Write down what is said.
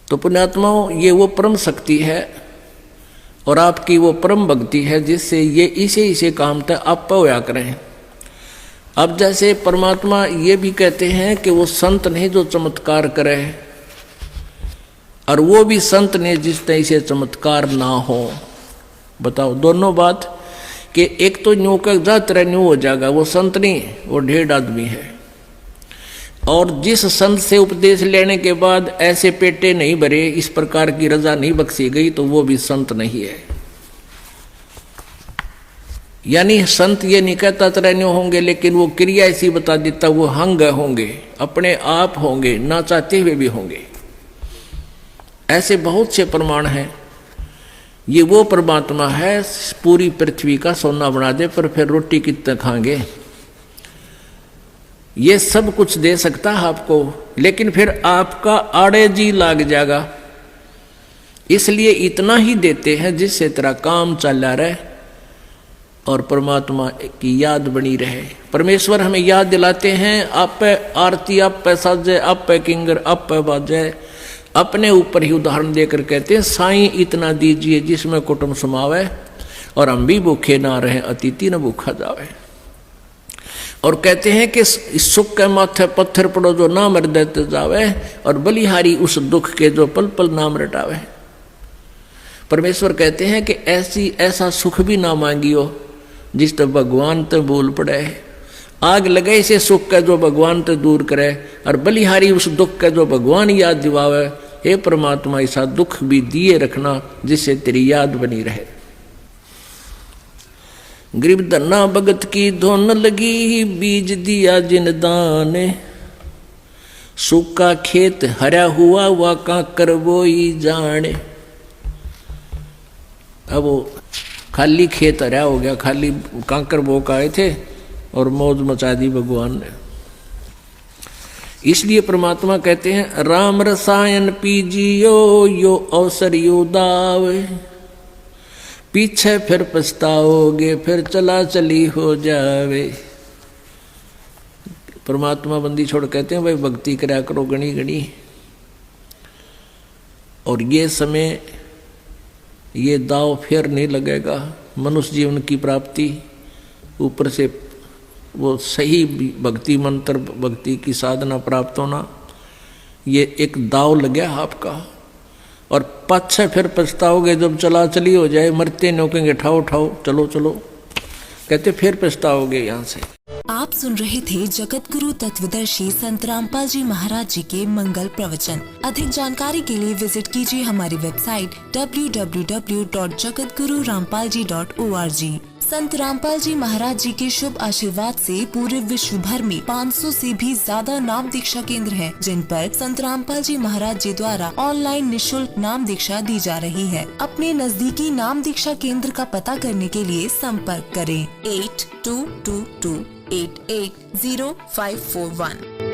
तो पुण्यात्माओं, ये वो परम शक्ति है और आपकी वो परम भक्ति है जिससे ये इसे काम तक आप होया करें। अब जैसे परमात्मा ये भी कहते हैं कि वो संत नहीं जो चमत्कार करे, और वो भी संत ने जिस तरह से चमत्कार ना हो। बताओ दोनों बात, कि एक तो न्यू का जातर न्यू हो जाएगा, वो संत नहीं, वो ढेर आदमी है। और जिस संत से उपदेश लेने के बाद ऐसे पेटे नहीं भरे, इस प्रकार की रजा नहीं बख्शी गई, तो वो भी संत नहीं है। यानी संत ये नहीं कहता तरह होंगे, लेकिन वो क्रिया ऐसी बता देता, वो हंग होंगे, अपने आप होंगे, ना चाहते हुए भी होंगे। ऐसे बहुत से प्रमाण हैं। ये वो परमात्मा है पूरी पृथ्वी का सोना बना दे, पर फिर रोटी कितना खाएंगे। ये सब कुछ दे सकता है आपको, लेकिन फिर आपका आड़े जी लाग जाएगा। इसलिए इतना ही देते हैं जिससे तेरा काम चला रहे और परमात्मा की याद बनी रहे। परमेश्वर हमें याद दिलाते हैं, आप पे आरती, आप पे साजे, आप पे किंगर, आप पे बाजे। अपने ऊपर ही उदाहरण देकर कहते हैं, साईं इतना दीजिए जिसमें कुटुंब समावे, और हम भी भूखे ना रहे, अतिथि न भूखा जावे। और कहते हैं कि इस सुख के माथे पत्थर पड़ो जो नाम हृदय जावे, और बलिहारी उस दुख के जो पल पल नाम रटावे। परमेश्वर कहते हैं कि ऐसा सुख भी ना मांगियो जिस तो भगवान तो बोल पड़े। आग लगे से सुख का जो भगवान तो दूर करे, और बलिहारी उस दुख का जो भगवान याद दिवावे। हे परमात्मा, ऐसा दुख भी दिए रखना जिससे तेरी याद बनी रहे। गरीब धन्ना भगत की धुन लगी, बीज दिया जिन दान, सूखा खेत हरा हुआ वा काकर बोई जाने। अब वो खाली खेत हरा हो गया, खाली कांकर बो का आए थे और मौज मचा दी भगवान ने। इसलिए परमात्मा कहते हैं, राम रसायन पीजियो यो अवसर यो दावे, पीछे फिर पछताओगे फिर चला चली हो जावे। परमात्मा बंदी छोड़ कहते हैं, भाई भक्ति करा करो गणी गणी। और ये समय, ये दाव फिर नहीं लगेगा। मनुष्य जीवन की प्राप्ति, ऊपर से वो सही भक्ति मंत्र, भक्ति की साधना प्राप्त होना, ये एक दाव लगे आपका। और पाछे फिर पछताओगे जब चला चली हो जाए, मरते नौकेंगे ठाओ ठाओ चलो चलो, कहते फिर पछताओगे यहाँ से। आप सुन रहे थे जगत गुरु तत्वदर्शी संत रामपाल जी महाराज जी के मंगल प्रवचन। अधिक जानकारी के लिए विजिट कीजिए हमारी वेबसाइट www.jagatgururampalji.org। संत रामपाल जी महाराज जी के शुभ आशीर्वाद से पूरे विश्व भर में 500 से भी ज्यादा नाम दीक्षा केंद्र हैं, जिन पर संत रामपाल जी महाराज जी द्वारा ऑनलाइन निशुल्क नाम दीक्षा दी जा रही है। अपने नजदीकी नाम दीक्षा केंद्र का पता करने के लिए संपर्क करें 8222880541।